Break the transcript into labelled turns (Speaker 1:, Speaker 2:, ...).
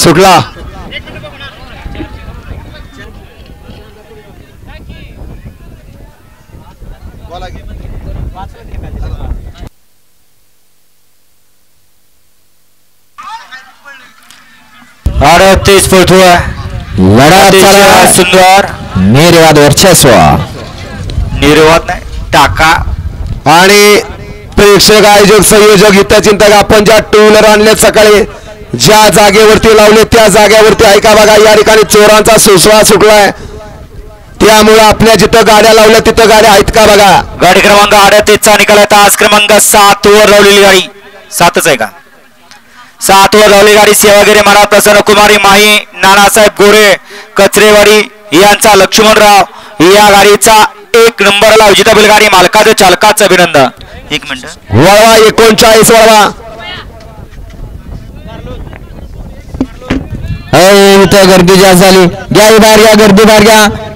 Speaker 1: सुटला.
Speaker 2: तेज पळतोय लढा सुंदर
Speaker 1: निर्वाद वर्चस्व
Speaker 2: निर्वाद नाही टाका.
Speaker 1: आणि प्रेक्षक आयोजक संयोजक हितचिंतक आपण ज्या टू व्हीलर आणले सकाळी ज्या जागेवरती लावले त्या जागेवरती ऐका बघा या ठिकाणी चोरांचा सुसवा सुटलाय. त्यामुळे आपल्या जिथं गाड्या लावल्या तिथं गाड्या आहेत का बघा.
Speaker 2: गाडी क्रमांक 38चा निकाल आहे. तास क्रमांक 7 वर लावलेली गाडी 7च आहे का 7 वर लावलेली गाडी सेवागिरी महाराज प्रसन्न कुमारी माही नानासाहेब गोरे कचरेवाडी यांचा लक्ष्मणराव या गाडीचा 1 नंबरला विजेता बैलगाडी मालकाचं चालकाचं अभिनंदन. 1 मिनिट
Speaker 1: वळवा 39 वळवा.
Speaker 3: गर्दी जास्त झाली. घ्या बाहेर घ्या गर्दी बाहेर घ्या.